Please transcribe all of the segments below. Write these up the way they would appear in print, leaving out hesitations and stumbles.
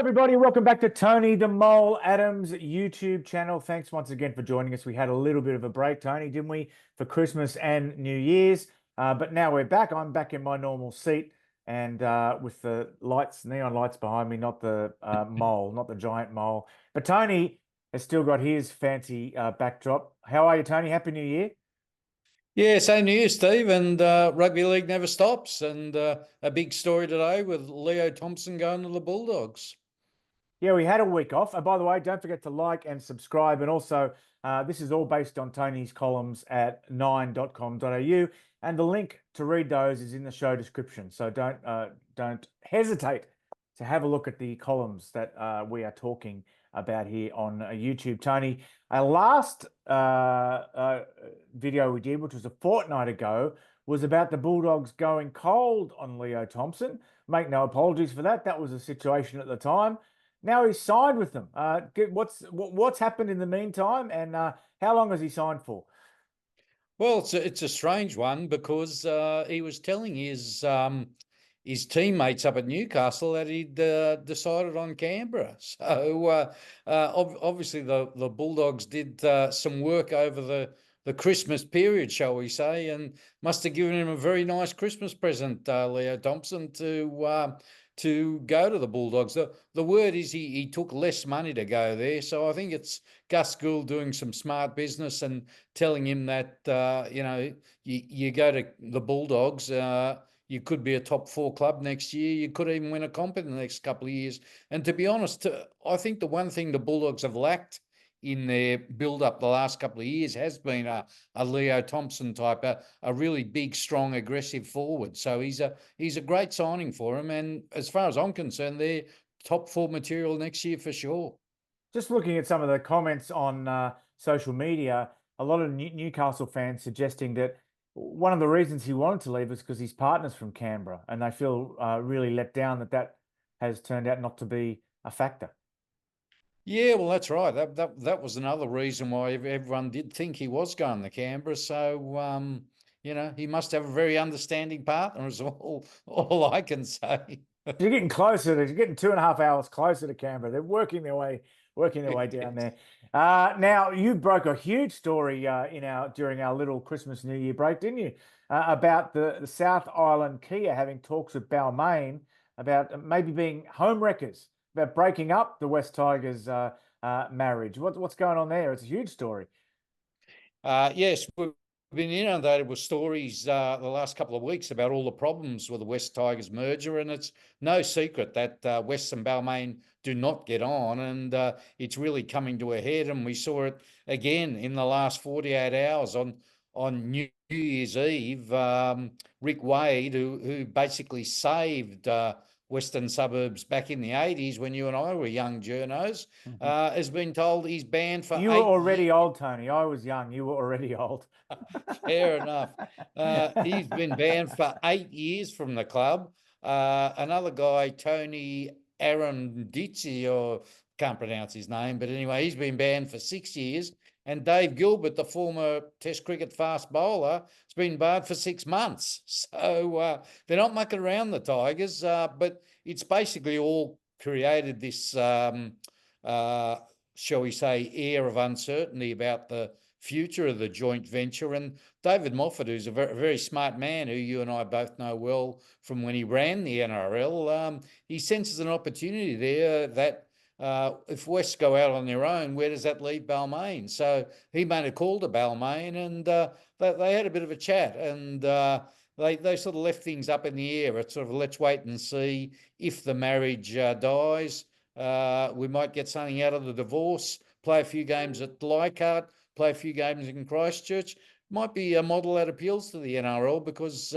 everybody. Welcome back to Tony the Mole Adams YouTube channel. Thanks once again for joining us. We had a little bit of a break, Tony, didn't we, for Christmas and New Year's? But now we're back. I'm back in my normal seat and with the lights, neon lights behind me, not the mole, not the giant mole. But Tony has still got his fancy backdrop. How are you, Tony? Happy New Year. Yeah, same to you, Steve. And rugby league never stops. And a big story today with Leo Thompson going to the Bulldogs. Yeah, we had a week off. And by the way, don't forget to like and subscribe. And also, this is all based on Tony's columns at 9.com.au. And the link to read those is in the show description. So don't hesitate to have a look at the columns that we are talking about here on YouTube. Tony, our last video we did, which was a fortnight ago, was about the Bulldogs going cold on Leo Thompson. Make no apologies for that. That was a situation at the time. Now he's signed with them. What's happened in the meantime, and how long has he signed for? Well, it's a strange one because he was telling his teammates up at Newcastle that he'd decided on Canberra. So obviously the Bulldogs did some work over the Christmas period, shall we say, and must have given him a very nice Christmas present, Leo Thompson, to go to the Bulldogs. The word is he took less money to go there. So I think it's Gus Gould doing some smart business and telling him that, you go to the Bulldogs, you could be a top 4 club next year. You could even win a comp in the next couple of years. And to be honest, I think the one thing the Bulldogs have lacked in their build-up the last couple of years has been a Leo Thompson type, a really big, strong, aggressive forward. So he's a great signing for him. And as far as I'm concerned, they're top 4 material next year for sure. Just looking at some of the comments on social media, a lot of Newcastle fans suggesting that one of the reasons he wanted to leave is because his partner's from Canberra, and they feel really let down that has turned out not to be a factor. Yeah, well, that's right. That was another reason why everyone did think he was going to Canberra. So, he must have a very understanding partner, is all I can say. You're getting closer. You're getting 2.5 hours closer to Canberra. They're working their way down there. Now you broke a huge story during our little Christmas New Year break, didn't you? About the South Island Kea having talks with Balmain about maybe being home wreckers, about breaking up the West Tigers marriage. What's going on there? It's a huge story. Yes, we've been inundated with stories the last couple of weeks about all the problems with the West Tigers merger, and it's no secret that West and Balmain do not get on, and it's really coming to a head. And we saw it again in the last 48 hours on New Year's Eve. Rick Wade, who basically saved Western Suburbs back in the 80s when you and I were young journos, has been told he's banned for 8 years. You were already old, Tony. I was young. You were already old. Fair enough. He's been banned for 8 years from the club. Another guy, Tony Arundizzi, or can't pronounce his name, but anyway, he's been banned for 6 years. And Dave Gilbert, the former Test cricket fast bowler, has been barred for 6 months. So they're not mucking around, the Tigers, but it's basically all created this, shall we say, air of uncertainty about the future of the joint venture. And David Moffat, who's a very, very smart man, who you and I both know well from when he ran the NRL, he senses an opportunity there that if West go out on their own, where does that leave Balmain? So he made a call to Balmain, and they had a bit of a chat, and they sort of left things up in the air. It's sort of, let's wait and see if the marriage dies. We might get something out of the divorce, play a few games at Leichhardt, play a few games in Christchurch. Might be a model that appeals to the NRL because,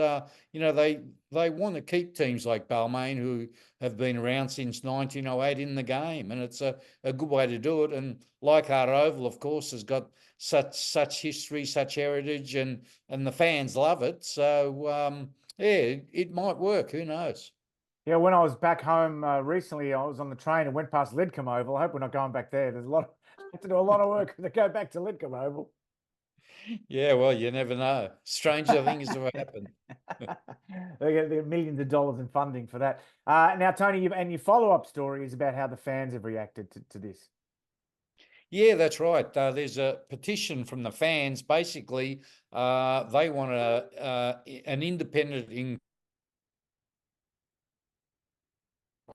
they want to keep teams like Balmain, who have been around since 1908 in the game, and it's a good way to do it. And Leichhardt Oval, of course, has got such history, such heritage, and the fans love it. So, it might work. Who knows? Yeah, when I was back home recently, I was on the train and went past Lidcombe Oval. I hope we're not going back there. There's have to do a lot of work to go back to Lidcombe Oval. Yeah, well, you never know. Stranger things have happened. They get millions of dollars in funding for that. Now, Tony, and your follow-up story is about how the fans have reacted to this. Yeah, that's right. There's a petition from the fans. Basically, they want an independent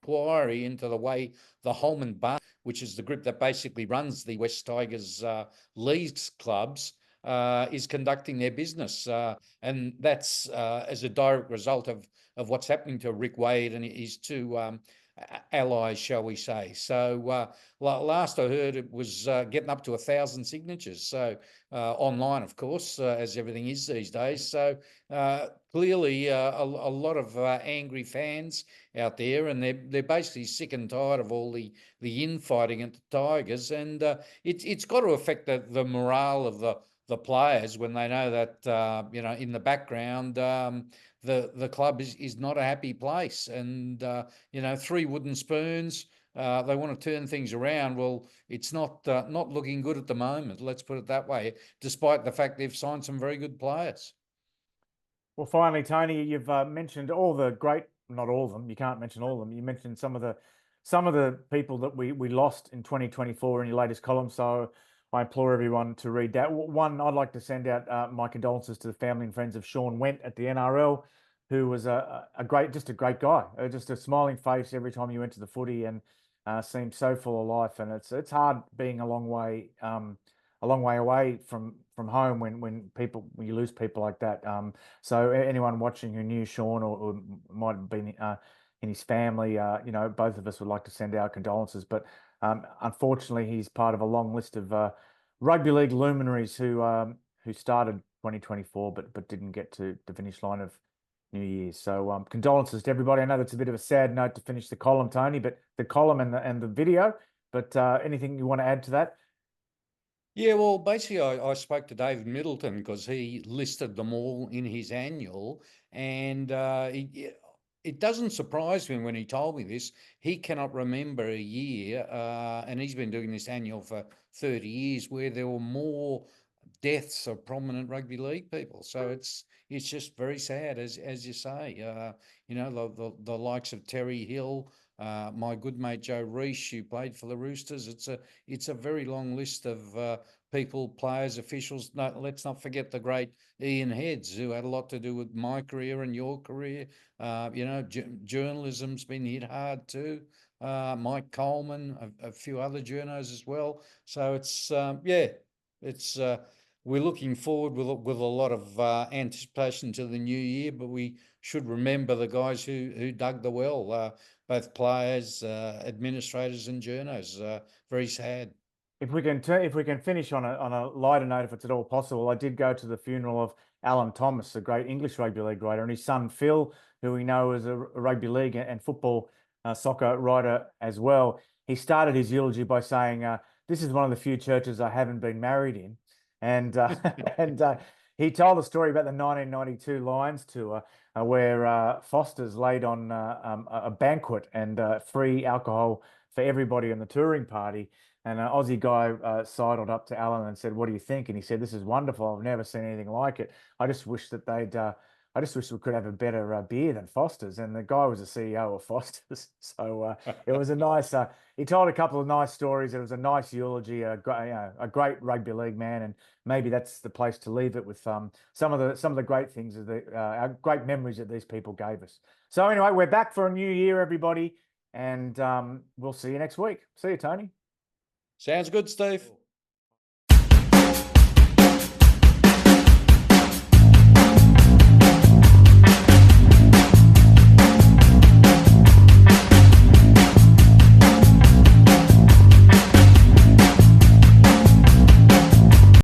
inquiry into the way the Holman Bar, which is the group that basically runs the West Tigers leagues clubs, is conducting their business, and that's as a direct result of what's happening to Rick Wade and his two allies, shall we say. So last I heard, it was getting up to 1,000 signatures. So online, of course, as everything is these days. So clearly, a lot of angry fans out there, and they're basically sick and tired of all the infighting at the Tigers, and it's got to affect the morale of the players when they know that in the background the club is not a happy place, and three wooden spoons. They want to turn things around. Well, it's not looking good at the moment. Let's put it that way. Despite the fact they've signed some very good players. Well, finally, Tony, you've mentioned all the great, not all of them. You can't mention all of them. You mentioned some of the people that we lost in 2024 in your latest column. So I implore everyone to read that. One, I'd like to send out my condolences to the family and friends of Shawn Went at the NRL, who was a great guy, just a smiling face every time you went to the footy, and seemed so full of life. And it's hard being a long way away from home when you lose people like that. So anyone watching who knew Shawn or might have been in his family, both of us would like to send our condolences. But unfortunately, he's part of a long list of rugby league luminaries who started 2024 but didn't get to the finish line of New Year's. So condolences to everybody. I know that's a bit of a sad note to finish the column, Tony, but the column and the video. But anything you want to add to that? Yeah, well, basically, I spoke to David Middleton because he listed them all in his annual, and it doesn't surprise me when he told me this. He cannot remember a year, and he's been doing this annual for 30 years, where there were more deaths of prominent rugby league people. So it's just very sad, as you say. The likes of Terry Hill, my good mate Joe Reese, who played for the Roosters. It's a very long list of people, players, officials. No, let's not forget the great Ian Heads, who had a lot to do with my career and your career. Journalism's been hit hard too. Mike Coleman, a few other journos as well. So it's it's we're looking forward with a lot of anticipation to the new year, but we should remember the guys who dug the well, both players, administrators, and journos. Very sad. If we can finish on a lighter note, if it's at all possible, I did go to the funeral of Alan Thomas, a great English rugby league writer, and his son Phil, who we know is a rugby league and football soccer writer as well. He started his eulogy by saying, "This is one of the few churches I haven't been married in," and he told a story about the 1992 Lions tour, where Foster's laid on a banquet and free alcohol for everybody in the touring party. And an Aussie guy sidled up to Alan and said, "What do you think?" And he said, "This is wonderful. I've never seen anything like it. I just wish that I just wish we could have a better beer than Foster's." And the guy was the CEO of Foster's, so it was a nice. He told a couple of nice stories. It was a nice eulogy, a great rugby league man, and maybe that's the place to leave it with some of the great things of our great memories that these people gave us. So anyway, we're back for a new year, everybody, and we'll see you next week. See you, Tony. Sounds good, Steve.